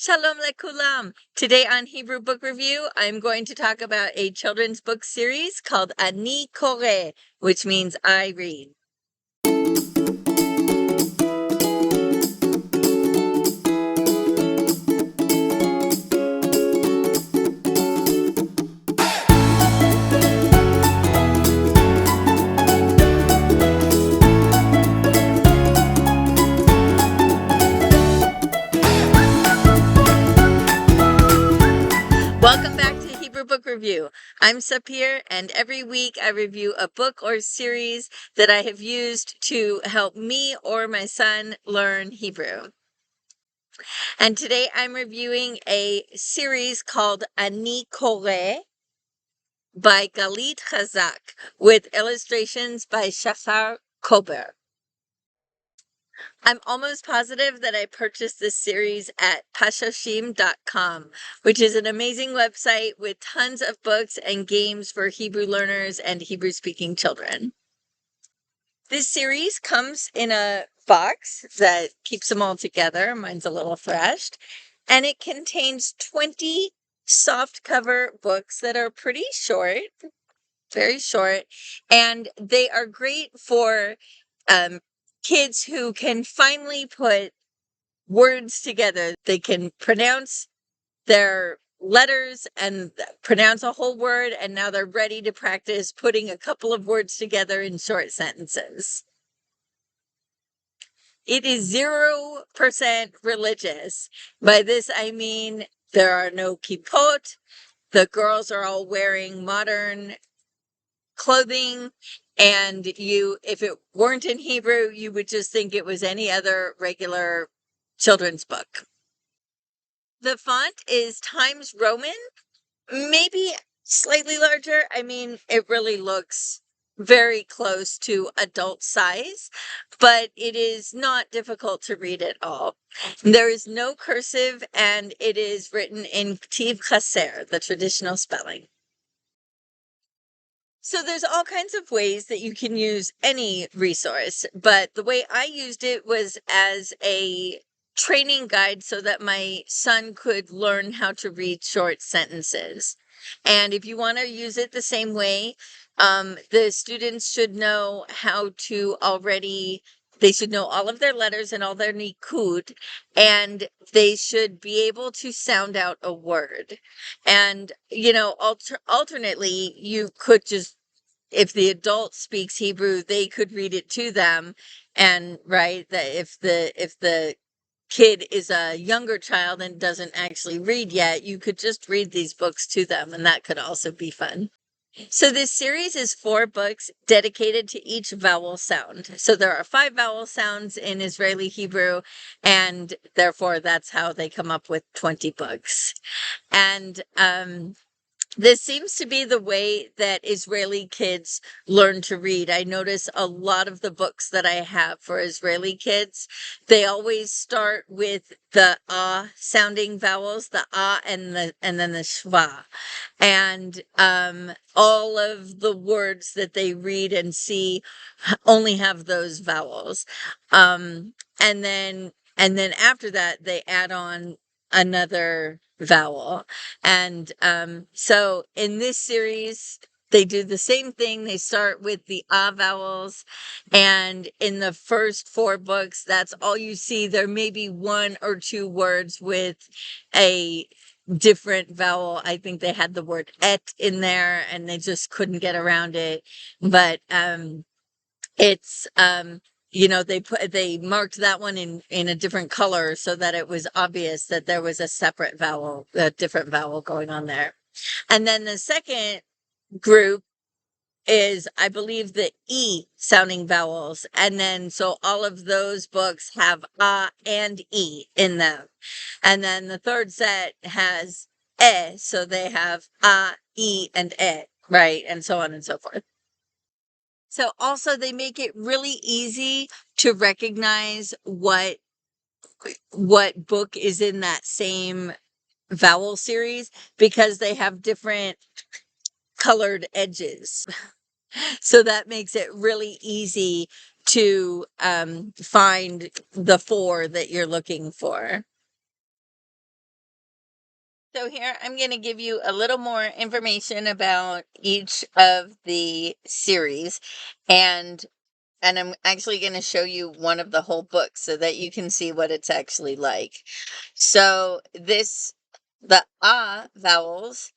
Shalom lekulam. Today on Hebrew Book Review, I'm going to talk about a children's book series called Ani Koreh, which means I read. Welcome back to Hebrew Book Review. I'm Sapir, and every week I review a book or series that I have used to help me or my son learn Hebrew. And today I'm reviewing a series called Ani Koreh by Galit Chazak with illustrations by Shachar Kober. I'm almost positive that I purchased this series at pashoshim.com, which is an amazing website with tons of books and games for Hebrew learners and Hebrew speaking children. This series comes in a box that keeps them all together. Mine's a little thrashed. And it contains 20 soft cover books that are pretty short, very short, and they are great for kids who can finally put words together. They can pronounce their letters and pronounce a whole word, and now they're ready to practice putting a couple of words together in short sentences. It is 0% religious. By this, I mean there are no kippot. The girls are all wearing modern clothing, and if it weren't in Hebrew, you would just think it was any other regular children's book. The font is Times Roman, maybe slightly larger. I mean, it really looks very close to adult size, but it is not difficult to read at all. There is no cursive, and it is written in Ktiv Chaser, the traditional spelling. So there's all kinds of ways that you can use any resource, but the way I used it was as a training guide so that my son could learn how to read short sentences. And if you want to use it the same way, the students should know how to already, they should know all of their letters and all their nikud, and they should be able to sound out a word. And, alternately, you could just, if the adult speaks Hebrew, they could read it to them. And right, that if the kid is a younger child and doesn't actually read yet, you could just read these books to them, and that could also be fun. So this series is 4 books dedicated to each vowel sound. So there are 5 vowel sounds in Israeli Hebrew, and therefore that's how they come up with 20 books. And this seems to be the way that Israeli kids learn to read. I notice a lot of the books that I have for Israeli kids, they always start with the ah sounding vowels, the ah and then the shva. And all of the words that they read and see only have those vowels. And then after that they add on another vowel. And so in this series, they do the same thing. They start with the ah vowels. And in the first 4 books, that's all you see. There may be 1 or 2 words with a different vowel. I think they had the word et in there and they just couldn't get around it. But it's they marked that one in a different color so that it was obvious that there was a different vowel going on there. And then the second group is, I believe, the E sounding vowels. And then so all of those books have A and E in them. And then the third set has E, so they have A, E, and E, right? And so on and so forth. So also they make it really easy to recognize what book is in that same vowel series because they have different colored edges. So that makes it really easy to find the 4 that you're looking for. So here I'm going to give you a little more information about each of the series, and I'm actually going to show you one of the whole books so that you can see what it's actually like. So the vowels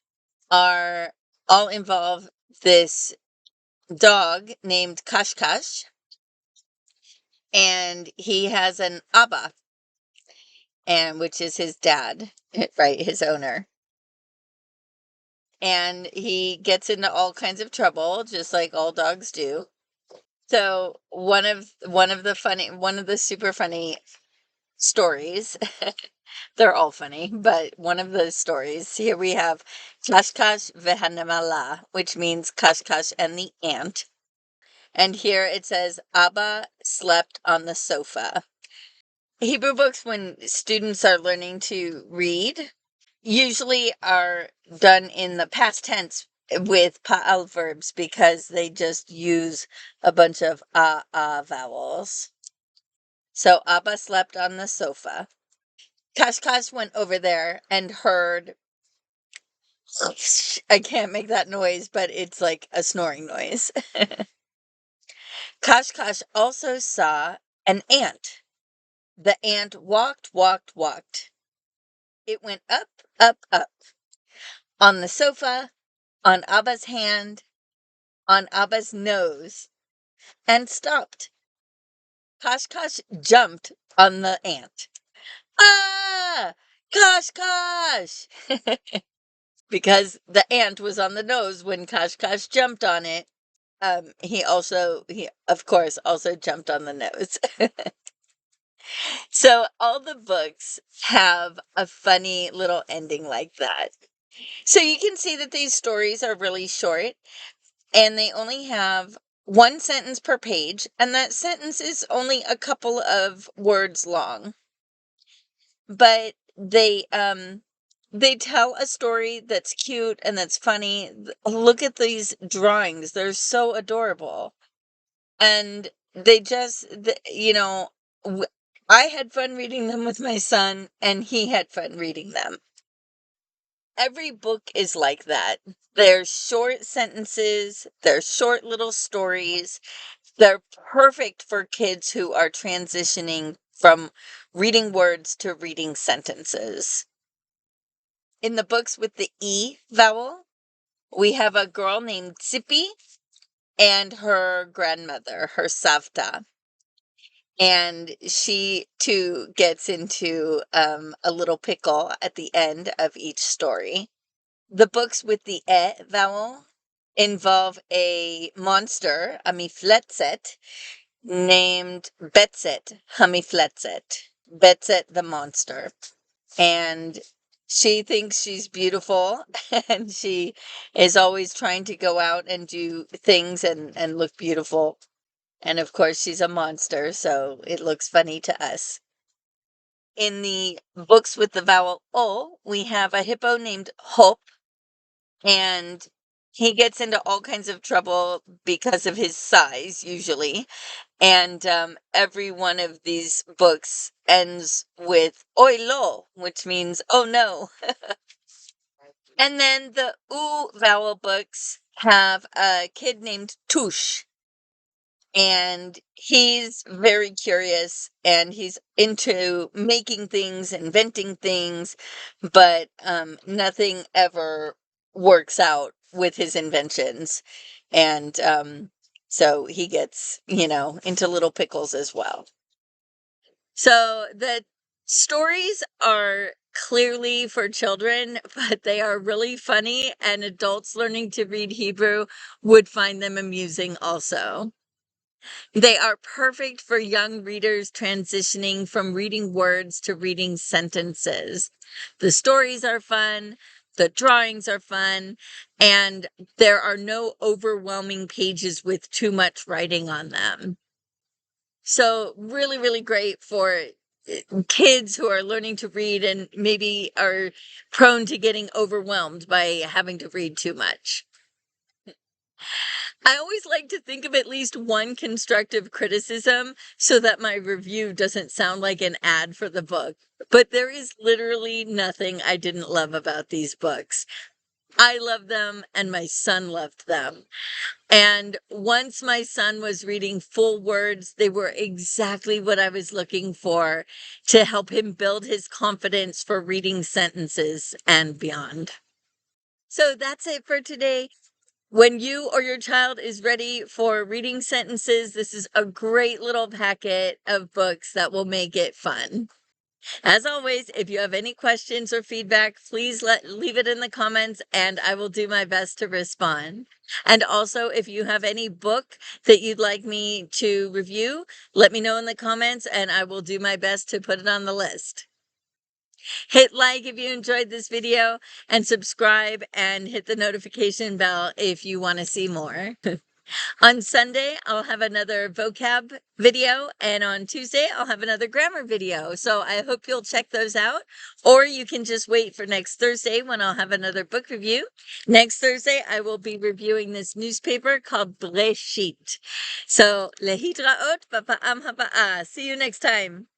are all involve this dog named Kashkash, and he has an Abba, and which is his dad, right, his owner. And he gets into all kinds of trouble, just like all dogs do. So one of the super funny stories, they're all funny, but one of the stories here we have Kashkash vehanamala, which means Kashkash and the ant. And here it says Abba slept on the sofa. Hebrew books, when students are learning to read, usually are done in the past tense with pa'al verbs because they just use a bunch of vowels. So Abba slept on the sofa. Kashkash went over there and heard, I can't make that noise, but it's like a snoring noise. Kashkash also saw an ant. The ant walked, walked, walked. It went up, up, up. On the sofa, on Abba's hand, on Abba's nose, and stopped. Kashkash jumped on the ant. Ah! Kashkash! Because the ant was on the nose when Kashkash jumped on it. He of course also jumped on the nose. So all the books have a funny little ending like that. So you can see that these stories are really short, and they only have one sentence per page, and that sentence is only a couple of words long. But they tell a story that's cute and that's funny. Look at these drawings. They're so adorable. And they just w- I had fun reading them with my son, and he had fun reading them. Every book is like that. They're short sentences, they're short little stories. They're perfect for kids who are transitioning from reading words to reading sentences. In the books with the E vowel, we have a girl named Tsipi and her grandmother, her Savta. And she too gets into a little pickle at the end of each story. The books with the E vowel involve a monster, a mifletzet, named Betset Hamifletzet. Betset the monster. And she thinks she's beautiful and she is always trying to go out and do things and look beautiful. And of course, she's a monster, so it looks funny to us. In the books with the vowel O, we have a hippo named Hope, and he gets into all kinds of trouble because of his size, usually. And every one of these books ends with "Oi lo," which means "oh no." And then the "oo" vowel books have a kid named Tush, and he's very curious and he's into making things, inventing things, but nothing ever works out with his inventions. And so he gets, into little pickles as well. So the stories are clearly for children, but they are really funny, and adults learning to read Hebrew would find them amusing also. They are perfect for young readers transitioning from reading words to reading sentences. The stories are fun, the drawings are fun, and there are no overwhelming pages with too much writing on them. So, really, really great for kids who are learning to read and maybe are prone to getting overwhelmed by having to read too much. I always like to think of at least one constructive criticism so that my review doesn't sound like an ad for the book. But there is literally nothing I didn't love about these books. I love them and my son loved them. And once my son was reading full words, they were exactly what I was looking for to help him build his confidence for reading sentences and beyond. So that's it for today. When you or your child is ready for reading sentences, this is a great little packet of books that will make it fun. As always, if you have any questions or feedback, please leave it in the comments and I will do my best to respond. And also, if you have any book that you'd like me to review, let me know in the comments and I will do my best to put it on the list. Hit like if you enjoyed this video and subscribe and hit the notification bell if you want to see more. On Sunday, I'll have another vocab video, and on Tuesday, I'll have another grammar video. So I hope you'll check those out, or you can just wait for next Thursday when I'll have another book review. Next Thursday, I will be reviewing this newspaper called Breshit. So, lehitraot, papa'am hapa'a. See you next time.